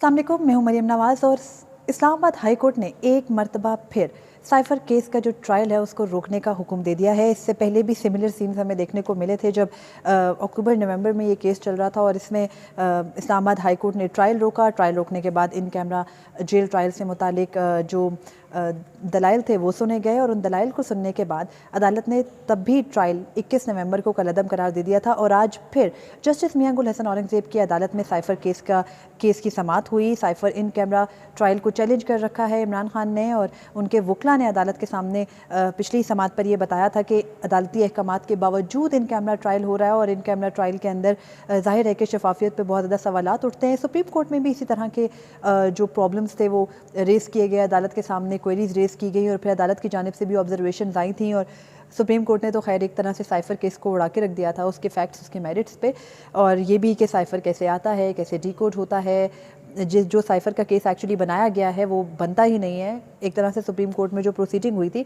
अस्सलाम वालेकुम, मैं हूं मरियम नवाज़ और इस्लामाबाद हाई कोर्ट ने एक मरतबा फिर साइफ़र केस का जो ट्रायल है उसको रोकने का हुक्म दे दिया है। इससे पहले भी सिमिलर सीन्स हमें देखने को मिले थे जब अक्टूबर नवंबर में ये केस चल रहा था और इसमें इस्लामाबाद हाई कोर्ट ने ट्रायल रोका। ट्रायल रोकने के बाद इन कैमरा जेल ट्रायल से मुतालिक जो दलाइल थे वो सुने गए और उन दलाइल को सुनने के बाद अदालत ने तब भी ट्रायल 21 नवंबर को कलअदम करार दे दिया था और आज फिर जस्टिस मियां गुल हसन औरंगज़ेब की अदालत में साइफ़र केस की समाअत हुई। साइफ़र इन कैमरा ट्रायल को चैलेंज कर रखा है इमरान खान ने और उनके वकला ने अदालत के सामने पिछली समाअत पर यह बताया था कि अदालती अहकामात के बावजूद इन कैमरा ट्रायल हो रहा है और इन कैमरा ट्रायल के अंदर ज़ाहिर है कि शफाफियत पर बहुत ज़्यादा सवालात उठते हैं। सुप्रीम कोर्ट में भी इसी तरह के जो प्रॉब्लम्स थे वो रेज़ किए गए, अदालत के सामने क्वेरीज रेज़ की गई और फिर अदालत की जानिब से भी ऑब्जर्वेशन आई थी और सुप्रीम कोर्ट ने तो खैर एक तरह से साइफ़र केस को उड़ा के रख दिया था उसके फैक्ट्स, उसके मेरिट्स पे, और ये भी कि साइफ़र कैसे आता है, कैसे डीकोड होता है, जो साइफ़र का केस एक्चुअली बनाया गया है वो बनता ही नहीं है। एक तरह से सुप्रीम कोर्ट में जो प्रोसीडिंग हुई थी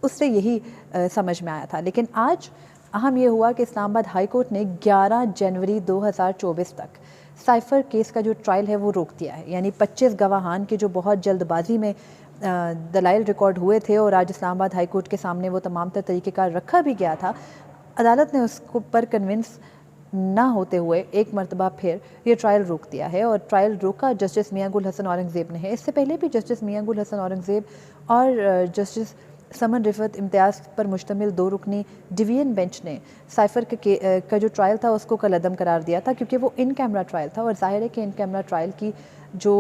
उससे यही समझ में आया था। लेकिन आज अहम ये हुआ कि इस्लामाबाद हाई कोर्ट ने 11 जनवरी 2024 तक साइफ़र केस का जो ट्रायल है वो रोक दिया है। यानी 25 गवाहान के जो बहुत जल्दबाजी में दलाइल रिकॉर्ड हुए थे और आज इस्लामाबाद हाई कोर्ट के सामने वो तमाम तर तरीक़ेकार रखा भी गया था, अदालत ने उसको पर कन्विंस ना होते हुए एक मरतबा फिर ये ट्रायल रोक दिया है और ट्रायल रोका जस्टिस मियां गुल हसन औरंगज़ेब ने है। इससे पहले भी जस्टिस मियां गुल हसन औरंगज़ेब और जस्टिस समन रिफत इम्तियाज़ पर मुश्तमिल 2 रुकनी डिवीजन बेंच ने साइफ़र का जो ट्रायल था उसको कलअदम करार दिया था क्योंकि वो इन कैमरा ट्रायल था और ज़ाहिर है कि इन कैमरा ट्रायल की जो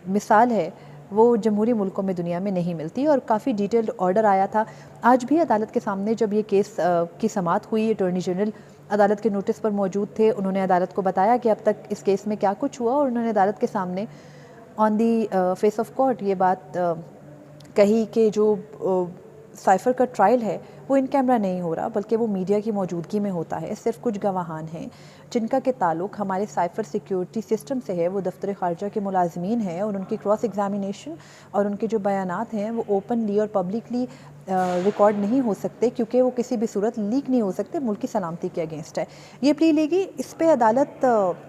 मिसाल है वो जमहूरी मुल्कों में दुनिया में नहीं मिलती और काफ़ी डिटेल्ड ऑर्डर आया था। आज भी अदालत के सामने जब ये केस की समाअत हुई, अटॉर्नी जनरल अदालत के नोटिस पर मौजूद थे। उन्होंने अदालत को बताया कि अब तक इस केस में क्या कुछ हुआ और उन्होंने अदालत के सामने on the face of court ये बात कही कि जो साइफ़र का ट्रायल है वो इन कैमरा नहीं हो रहा बल्कि वो मीडिया की मौजूदगी में होता है। सिर्फ कुछ गवाहान हैं जिनका के ताल्लुक़ हमारे साइफ़र सिक्योरिटी सिस्टम से है, वो दफ्तर ख़ारजा के मुलाज़मीन हैं और उनकी क्रॉस एग्जामिनेशन और उनके जो बयानात हैं वो ओपनली और पब्लिकली रिकॉर्ड नहीं हो सकते क्योंकि वो किसी भी सूरत लीक नहीं हो सकते, मुल्क की सलामती के अगेंस्ट है। ये प्ली लेगी, इस पे अदालत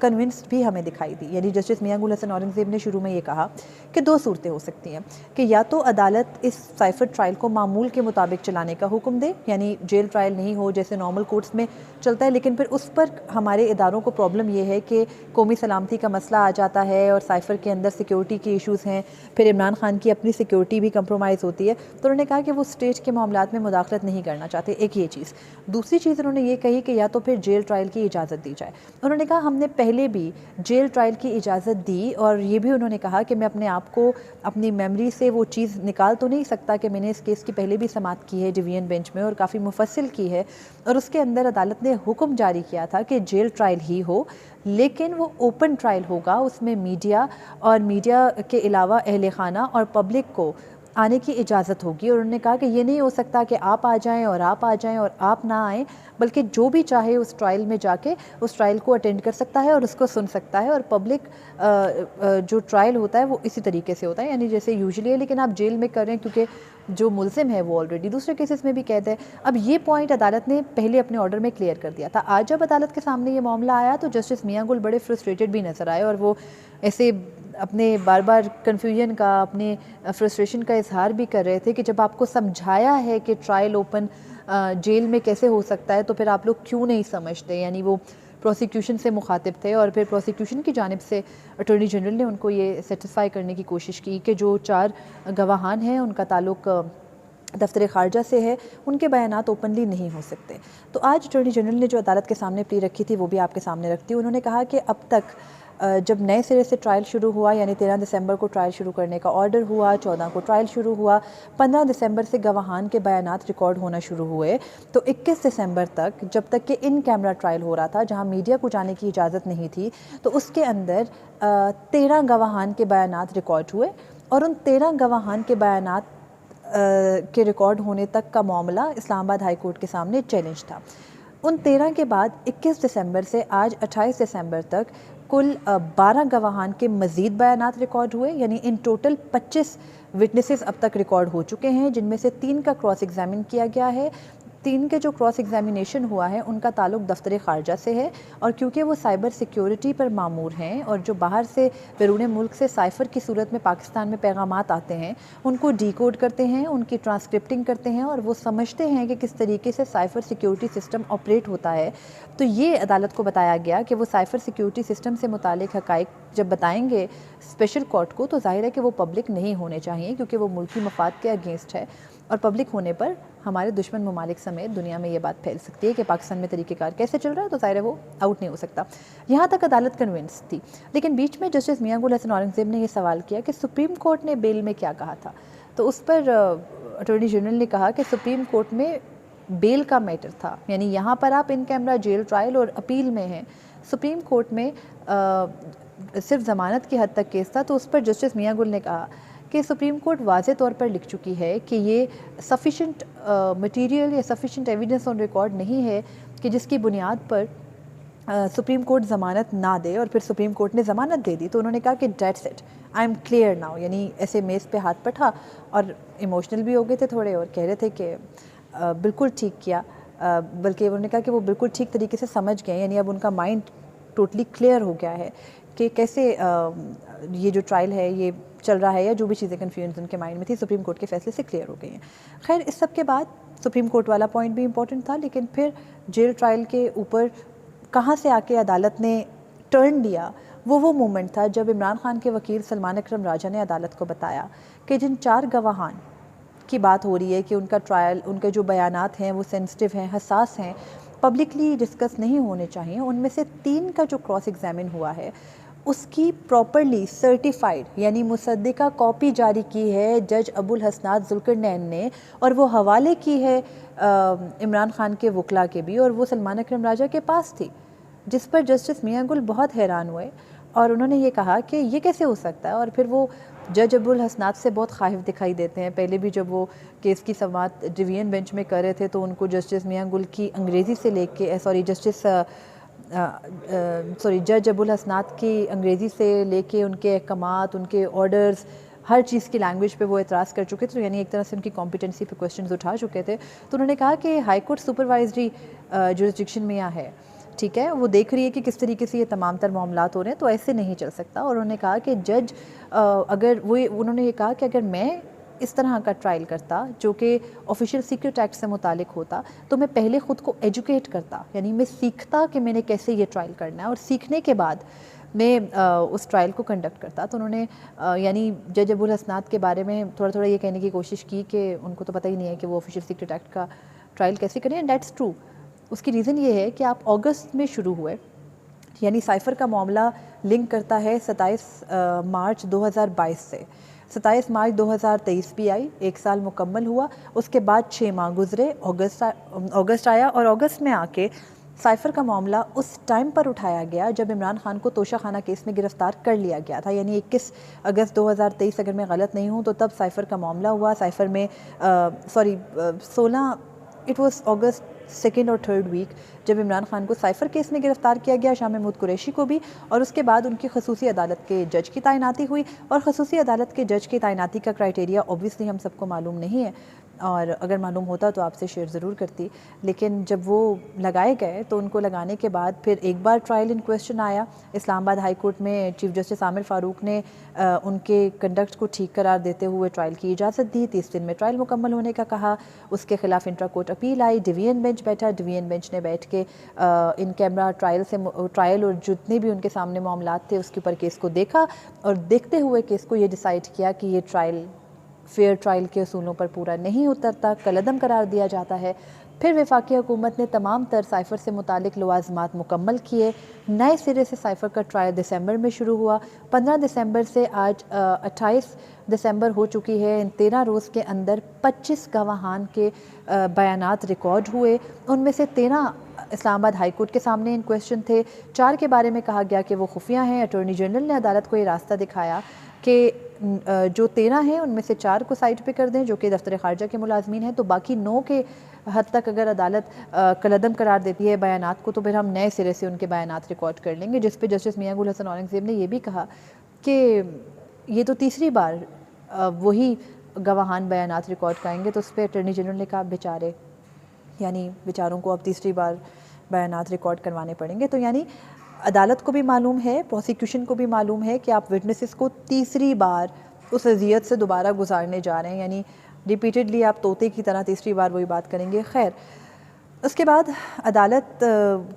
कन्विंस्ड भी हमें दिखाई दी। यानी जस्टिस मियां गुल हसन औरंगज़ेब ने शुरू में ये कहा कि 2 सूरतें हो सकती हैं कि या तो अदालत इस साइफ़र ट्रायल को मामूल के मुताबिक चलाने का हुक्म दे, यानी जेल ट्रायल नहीं हो जैसे नॉर्मल कोर्ट्स में चलता है, लेकिन फिर उस पर हमारे इदारों को प्रॉब्लम ये है कि कौमी सलामती का मसला आ जाता है और साइफ़र के अंदर सिक्योरिटी के इशूज़ हैं, फिर इमरान खान की अपनी सिक्योरिटी भी कंप्रोमाइज़ होती है। तो उन्होंने कहा कि वो स्टेट के मामलात में मुदाखलत नहीं करना चाहते, एक ये चीज़। दूसरी चीज़ उन्होंने ये कही कि या तो फिर जेल ट्रायल की इजाज़त दी जाए। उन्होंने कहा हमने पहले भी जेल ट्रायल की इजाज़त दी और ये भी उन्होंने कहा कि मैं अपने आप को अपनी मेमोरी से वो चीज़ निकाल तो नहीं सकता कि मैंने इस केस की पहले भी समाअत की है डिवीजन बेंच में और काफ़ी मुफस्सिल की है और उसके अंदर अदालत ने हुक्म जारी किया था कि जेल ट्रायल ही हो लेकिन वो ओपन ट्रायल होगा, उसमें मीडिया और मीडिया के अलावा अहले खाना और पब्लिक को आने की इजाज़त होगी। और उन्होंने कहा कि ये नहीं हो सकता कि आप आ जाएं और आप आ जाएं और आप ना आएं, बल्कि जो भी चाहे उस ट्रायल में जाके उस ट्रायल को अटेंड कर सकता है और उसको सुन सकता है और पब्लिक जो ट्रायल होता है वो इसी तरीके से होता है, यानी जैसे यूजुअली है, लेकिन आप जेल में कर रहे हैं क्योंकि जो मुल्ज़िम है वो ऑलरेडी दूसरे केसेस में भी कैद है। अब ये पॉइंट अदालत ने पहले अपने ऑर्डर में क्लियर कर दिया था। आज जब अदालत के सामने ये मामला आया तो जस्टिस मियां गुल बड़े फ्रस्ट्रेटेड भी नज़र आए और वो ऐसे अपने बार बार कन्फ्यूजन का, अपने फ्रस्ट्रेशन का इजहार भी कर रहे थे कि जब आपको समझाया है कि ट्रायल ओपन जेल में कैसे हो सकता है तो फिर आप लोग क्यों नहीं समझते। यानी वो प्रोसिक्यूशन से मुखातिब थे और फिर प्रोसिक्यूशन की जानिब से अटॉर्नी जनरल ने उनको ये सेटिस्फाई करने की कोशिश की कि जो 4 गवाहान हैं उनका ताल्लुक़ दफ्तर ख़ारजा से है, उनके बयानात ओपनली नहीं हो सकते। तो आज अटॉर्नी जनरल ने जो अदालत के सामने प्ली रखी थी वो भी आपके सामने रखती है। उन्होंने कहा कि अब तक जब नए सिरे से ट्रायल शुरू हुआ, यानी 13 दिसंबर को ट्रायल शुरू करने का ऑर्डर हुआ, 14 को ट्रायल शुरू हुआ, 15 दिसंबर से गवाहान के बयानात रिकॉर्ड होना शुरू हुए, तो 21 दिसंबर तक जब तक कि इन कैमरा ट्रायल हो रहा था जहां मीडिया को जाने की इजाज़त नहीं थी, तो उसके अंदर 13 गवाहान के बयानात रिकॉर्ड हुए और उन 13 गवाहान के बयानात के रिकॉर्ड होने तक का मामला इस्लामाबाद हाई कोर्ट के सामने चैलेंज था। उन 13 के बाद 21 दिसंबर से आज 28 दिसंबर तक कुल 12 गवाहान के मज़ीद बयानात रिकॉर्ड हुए, यानी इन टोटल 25 विटनेसेस अब तक रिकॉर्ड हो चुके हैं, जिनमें से 3 का क्रॉस एग्जामिन किया गया है, तीन के जो क्रॉस एग्जामिनेशन हुआ है उनका ताल्लुक दफ्तर ख़ारजा से है, और क्योंकि वो साइबर सिक्योरिटी पर मामूर हैं और जो बाहर से बैरून मुल्क से साइफ़र की सूरत में पाकिस्तान में पैगामात आते हैं उनको डिकोड करते हैं, उनकी ट्रांसक्रिप्टिंग करते हैं और वो समझते हैं कि किस तरीके से साइफ़र सिक्योरिटी सिस्टम ऑपरेट होता है। तो ये अदालत को बताया गया कि वो साइफ़र सिक्योरिटी सिस्टम से मुतालिक हक़ाइक़ जब बताएंगे स्पेशल कोर्ट को तो जाहिर है कि वो पब्लिक नहीं होने चाहिए, क्योंकि वो मुल्की मफाद के अगेंस्ट है और पब्लिक होने पर हमारे दुश्मन ममालिक समेत दुनिया में ये बात फैल सकती है कि पाकिस्तान में तरीक़ेकार कैसे चल रहा है, तो ज़ाहिर है वो आउट नहीं हो सकता। यहाँ तक अदालत कन्विंस थी, लेकिन बीच में जस्टिस मियां गुल हसन औरंगज़ेब ने ये सवाल किया कि सुप्रीम कोर्ट ने बेल में क्या कहा था। तो उस पर अटॉर्नी जनरल ने कहा कि सुप्रीम कोर्ट में बेल का मैटर था, यानी यहाँ पर आप इन कैमरा जेल ट्रायल और अपील में हैं, सुप्रीम कोर्ट में सिर्फ ज़मानत की हद तक केस था। तो उस पर जस्टिस मियां गुल ने कहा कि सुप्रीम कोर्ट वाज़े तौर पर लिख चुकी है कि ये सफिशेंट मटीरियल या सफिशेंट एविडेंस ऑन रिकॉर्ड नहीं है कि जिसकी बुनियाद पर सुप्रीम कोर्ट ज़मानत ना दे, और फिर सुप्रीम कोर्ट ने ज़मानत दे दी। तो उन्होंने कहा कि that's it, I am clear now, यानी ऐसे मेज़ पे हाथ पटा और इमोशनल भी हो गए थे थोड़े और कह रहे थे कि बिल्कुल ठीक किया, बल्कि उन्होंने कहा कि वो बिल्कुल ठीक तरीके से समझ गए, यानी अब उनका माइंड टोटली क्लियर हो गया है कि कैसे ये जो ट्रायल है ये चल रहा है, या जो भी चीज़ें कन्फ्यूजन उनके माइंड में थी सुप्रीम कोर्ट के फैसले से क्लियर हो गई हैं। खैर, इस सब के बाद सुप्रीम कोर्ट वाला पॉइंट भी इम्पोर्टेंट था, लेकिन फिर जेल ट्रायल के ऊपर कहाँ से आके अदालत ने टर्न लिया, वो मोमेंट था जब इमरान खान के वकील सलमान अकरम राजा ने अदालत को बताया कि जिन 4 गवाहान की बात हो रही है कि उनका ट्रायल, उनके जो बयानात हैं वो सेंसिटिव हैं, हसास हैं, पब्लिकली डिस्कस नहीं होने चाहिए, उनमें से 3 का जो क्रॉस एग्जामिन हुआ है उसकी प्रॉपरली सर्टिफाइड यानी मुसद्दिका कॉपी जारी की है जज अबुल हसनात जुल्करनैन ने, और वो हवाले की है इमरान खान के वकला के भी, और वो सलमान अकरम राजा के पास थी, जिस पर जस्टिस मियां गुल बहुत हैरान हुए और उन्होंने ये कहा कि ये कैसे हो सकता है। और फिर वो जज अबुल हसनात से बहुत खाइफ दिखाई देते हैं। पहले भी जब वो केस की समाअत डिवीज़न बेंच में कर रहे थे तो उनको जस्टिस मियां गुल की अंग्रेज़ी से लेके जज अबुल हसनात की अंग्रेज़ी से लेके उनके अहकामात, उनके ऑर्डर्स, हर चीज़ की लैंग्वेज पे वो एतराज़ कर चुके थे, तो यानी एक तरह से उनकी कॉम्पिटेंसी पे क्वेश्चंस उठा चुके थे। तो उन्होंने कहा कि हाई कोर्ट सुपरवाइजरी जुरिस्डिक्शन में यहाँ है, ठीक है, वो देख रही है कि किस तरीके से ये तमाम तर मामलात हो रहे हैं, तो ऐसे नहीं चल सकता। और उन्होंने कहा कि जज उन्होंने ये कहा कि अगर मैं इस तरह का ट्रायल करता जो कि ऑफिशियल सीक्रेट एक्ट से मुतालिक होता तो मैं पहले ख़ुद को एजुकेट करता, यानी मैं सीखता कि मैंने कैसे ये ट्रायल करना है, और सीखने के बाद मैं उस ट्रायल को कंडक्ट करता। तो उन्होंने यानी जज अबुल हसनात के बारे में थोड़ा थोड़ा ये कहने की कोशिश की कि उनको तो पता ही नहीं है कि वो ऑफिशियल सीक्रेट एक्ट का ट्रायल कैसे करें, एंड दैट्स ट्रू। उसकी रीज़न ये है कि आप अगस्त में शुरू हुए, यानी साइफ़र का मामला लिंक करता है 27 मार्च 2022 से। 27 मार्च 2023 भी आई, 1 साल मुकम्मल हुआ, उसके बाद 6 माह गुजरे, अगस्त आया, और अगस्त में आके साइफ़र का मामला उस टाइम पर उठाया गया जब इमरान खान को तोशा खाना केस में गिरफ़्तार कर लिया गया था, यानी 21 अगस्त 2023 अगर मैं गलत नहीं हूँ तो तब साइफ़र का मामला हुआ। साइफ़र में 16 इट वॉज अगस्त 2nd और 3rd वीक जब इमरान खान को साइफ़र केस में गिरफ़्तार किया गया, शाह महमूद कुरैशी को भी, और उसके बाद उनकी खसूसी अदालत के जज की तैनाती हुई। और खसूसी अदालत के जज की तैनाती का क्राइटेरिया ऑब्वियसली हम सबको मालूम नहीं है, और अगर मालूम होता तो आपसे शेयर ज़रूर करती, लेकिन जब वो लगाए गए तो उनको लगाने के बाद फिर एक बार ट्रायल इन क्वेश्चन आया। इस्लामाबाद हाई कोर्ट में चीफ जस्टिस आमिर फ़ारूक ने उनके कंडक्ट को ठीक करार देते हुए ट्रायल की इजाज़त दी, 30 दिन में ट्रायल मुकम्मल होने का कहा। उसके खिलाफ इंट्रा कोर्ट अपील आई, डिवीज़न बेंच बैठा, डिवीज़न बेंच ने बैठ के इन कैमरा ट्रायल और जितने भी उनके सामने मामलात थे उसके ऊपर केस को देखा, और देखते हुए केस को ये डिसाइड किया कि ये ट्रायल फेयर ट्रायल के असूलों पर पूरा नहीं उतरता, कलअदम करार दिया जाता है। फिर वफाकी हुकूमत ने तमाम तर साइफ़र से मुतालिक लवाज़मात मुकम्मल किए। नए सिरे से साइफ़र का ट्रायल दिसंबर में शुरू हुआ। 15 दिसंबर से आज 28 दिसंबर हो चुकी है। इन 13 रोज़ के अंदर 25 गवाहान के बयानात रिकॉर्ड हुए, उनमें से 13 इस्लामाबाद हाई कोर्ट के सामने इन क्वेश्चन थे। 4 के बारे में कहा गया कि वो खुफिया हैं। अटॉर्नी जनरल ने अदालत को ये रास्ता दिखाया कि जो 13 हैं उनमें से 4 को साइड पे कर दें जो कि दफ्तर ख़ारजा के मुलाजमीन हैं, तो बाकी 9 के हद तक अगर अदालत कलअदम करार देती है बयानात को, तो फिर हम नए सिरे से उनके बयानात रिकॉर्ड कर लेंगे। जिस पे जस्टिस मियां गुल हसन औरंगज़ेब ने यह भी कहा कि ये तो तीसरी बार वही गवाहान बयानात रिकॉर्ड कराएंगे, तो उस पर अटॉर्नी जनरल ने कहा बेचारे यानी बेचारों को अब तीसरी बार बयानात रिकॉर्ड करवाने पड़ेंगे। तो यानी अदालत को भी मालूम है, प्रोसिक्यूशन को भी मालूम है कि आप विटनेसेस को तीसरी बार उस अजियत से दोबारा गुजारने जा रहे हैं, यानी रिपीटेडली आप तोते की तरह तीसरी बार वही बात करेंगे। खैर, उसके बाद अदालत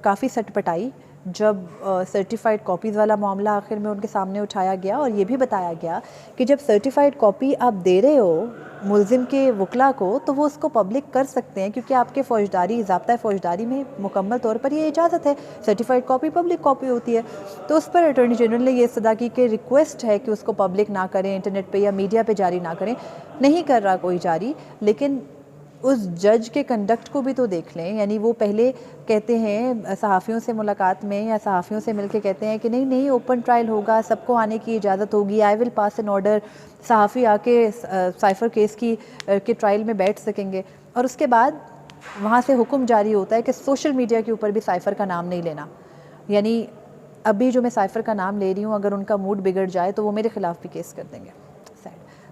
काफ़ी सटपटाई जब सर्टिफाइड कॉपीज़ वाला मामला आखिर में उनके सामने उठाया गया और ये भी बताया गया कि जब सर्टिफाइड कॉपी आप दे रहे हो मुल्ज़िम के वकला को तो वो उसको पब्लिक कर सकते हैं, क्योंकि आपके फ़ौजदारी ज़ाब्ता फ़ौजदारी में मुकम्मल तौर पर ये इजाज़त है, सर्टिफाइड कॉपी पब्लिक कॉपी होती है। तो उस पर अटॉर्नी जनरल ने ये सदा की कि रिक्वेस्ट है कि उसको पब्लिक ना करें, इंटरनेट पर या मीडिया पर जारी ना करें। नहीं कर रहा कोई जारी, लेकिन उस जज के कंडक्ट को भी तो देख लें। यानी वो पहले कहते हैं सहाफ़ियों से मुलाकात में या सहाफ़ियों से मिलके कहते हैं कि नहीं नहीं ओपन ट्रायल होगा, सबको आने की इजाज़त होगी, I will pass an order, सहाफ़ी आके साइफ़र केस के ट्रायल में बैठ सकेंगे। और उसके बाद वहाँ से हुक्म जारी होता है कि सोशल मीडिया के ऊपर भी साइफ़र का नाम नहीं लेना। यानी अभी जो मैं साइफ़र का नाम ले रही हूँ, अगर उनका मूड बिगड़ जाए तो वो मेरे ख़िलाफ़ भी केस कर देंगे।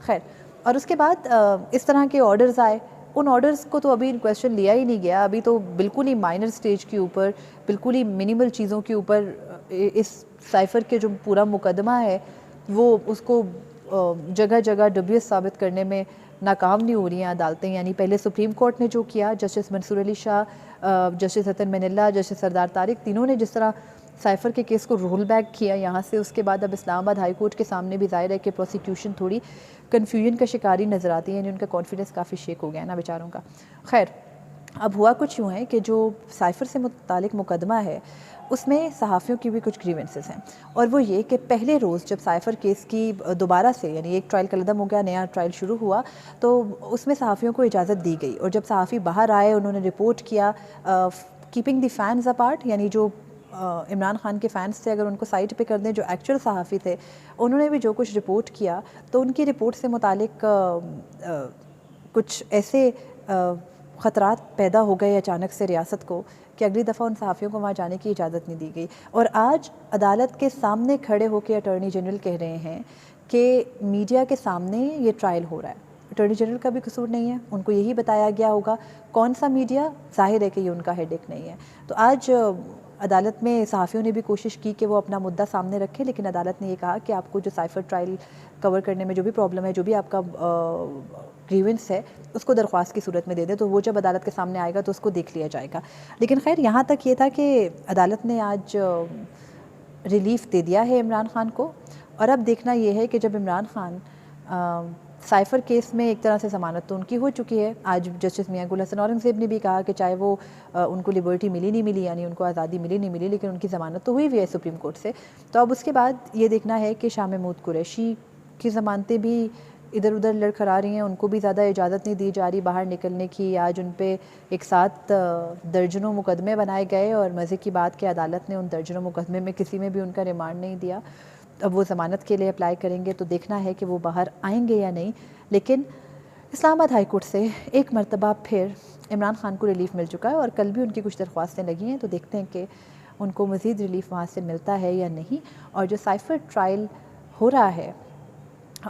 खैर, और उसके बाद इस तरह के ऑर्डर्स आए। उन ऑर्डर्स को तो अभी इन क्वेश्चन लिया ही नहीं गया, अभी तो बिल्कुल ही माइनर स्टेज के ऊपर, बिल्कुल ही मिनिमल चीज़ों के ऊपर इस साइफ़र के जो पूरा मुकदमा है वो उसको जगह जगह डबियस साबित करने में नाकाम नहीं हो रही हैं अदालतें। यानी पहले सुप्रीम कोर्ट ने जो किया, justice Mansoor Ali Shah, justice Hasan Minallah, justice Sardar Tariq, तीनों ने जिस तरह साइफ़र के केस को रोल बैक किया यहाँ से, उसके बाद अब इस्लामाबाद हाई कोर्ट के सामने भी ज़ाहिर है कि प्रोसिक्यूशन थोड़ी कन्फ्यूजन का शिकारी नज़र आती है, यानी उनका कॉन्फिडेंस काफ़ी शेक हो गया है ना बेचारों का। खैर, अब हुआ कुछ यूँ है कि जो साइफ़र से मुतालिक मुकदमा है उसमें सहाफ़ियों की भी कुछ ग्रीवेंसेस हैं, और वो ये कि पहले रोज़ जब साइफ़र केस की दोबारा से, यानी एक ट्रायल कलदम हो गया, नया ट्रायल शुरू हुआ, तो उसमें सहाफ़ियों को इजाज़त दी गई। और जब सहाफ़ी बाहर आए, उन्होंने रिपोर्ट किया, कीपिंग द फैंस अपार्ट, यानी जो इमरान खान के फ़ैन्स थे अगर उनको साइड पे कर दें, जो एक्चुअल सहाफ़ी थे उन्होंने भी जो कुछ रिपोर्ट किया, तो उनकी रिपोर्ट से मुतालिक कुछ ऐसे ख़तरात पैदा हो गए अचानक से रियासत को कि अगली दफ़ा उन सहाफ़ियों को वहाँ जाने की इजाज़त नहीं दी गई। और आज अदालत के सामने खड़े होकर अटॉर्नी जनरल कह रहे हैं कि मीडिया के सामने ये ट्रायल हो रहा है। अटॉर्नी जनरल का भी कसूर नहीं है, उनको यही बताया गया होगा। कौन सा मीडिया? जाहिर है कि ये उनका हेडेक नहीं है। तो आज अदालत में सहाफ़ियों ने भी कोशिश की कि वो अपना मुद्दा सामने रखें, लेकिन अदालत ने ये कहा कि आपको जो साइफ़र ट्रायल कवर करने में जो भी प्रॉब्लम है, जो भी आपका ग्रीवेंस है, उसको दरख्वास्त की सूरत में दे दें, तो वो जब अदालत के सामने आएगा तो उसको देख लिया जाएगा। लेकिन खैर, यहाँ तक ये था कि अदालत ने आज रिलीफ़ दे दिया है इमरान खान को, और अब देखना ये है कि जब इमरान खान साइफ़र केस में एक तरह से ज़मानत तो उनकी हो चुकी है। आज जस्टिस मियां गुल हसन औरंगज़ेब ने भी कहा कि चाहे वो उनको लिबर्टी मिली नहीं मिली, यानी उनको आज़ादी मिली नहीं मिली, लेकिन उनकी ज़मानत तो हुई हुई है सुप्रीम कोर्ट से। तो अब उसके बाद ये देखना है कि शाह महमूद कुरैशी की ज़मानतें भी इधर उधर लड़खड़ा रही हैं, उनको भी ज़्यादा इजाज़त नहीं दी जा रही बाहर निकलने की। आज उन पे एक साथ दर्जनों मुकदमे बनाए गए, और मज़े की बात कि अदालत ने उन दर्जनों मुकदमे में किसी में भी उनका रिमांड नहीं दिया। अब वो ज़मानत के लिए अप्लाई करेंगे, तो देखना है कि वो बाहर आएंगे या नहीं। लेकिन इस्लामाबाद हाई कोर्ट से एक मरतबा फिर इमरान खान को रिलीफ़ मिल चुका है, और कल भी उनकी कुछ दरख्वास्तें लगी हैं, तो देखते हैं कि उनको मज़ीद रिलीफ़ वहाँ से मिलता है या नहीं। और जो साइफ़र ट्रायल हो रहा है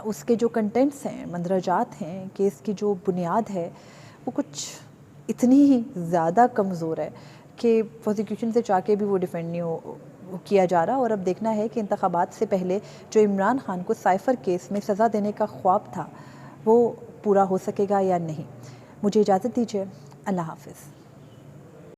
उसके जो कंटेंट्स हैं, मंदरजात हैं, केस की जो बुनियाद है, वो कुछ इतनी ही ज़्यादा कमज़ोर है कि प्रोसिक्यूशन से चाह के भी वो डिफेंड नहीं किया जा रहा। और अब देखना है कि इंतखाबात से पहले जो इमरान खान को साइफ़र केस में सज़ा देने का ख्वाब था वो पूरा हो सकेगा या नहीं। मुझे इजाज़त दीजिए, अल्लाह हाफ़िज़।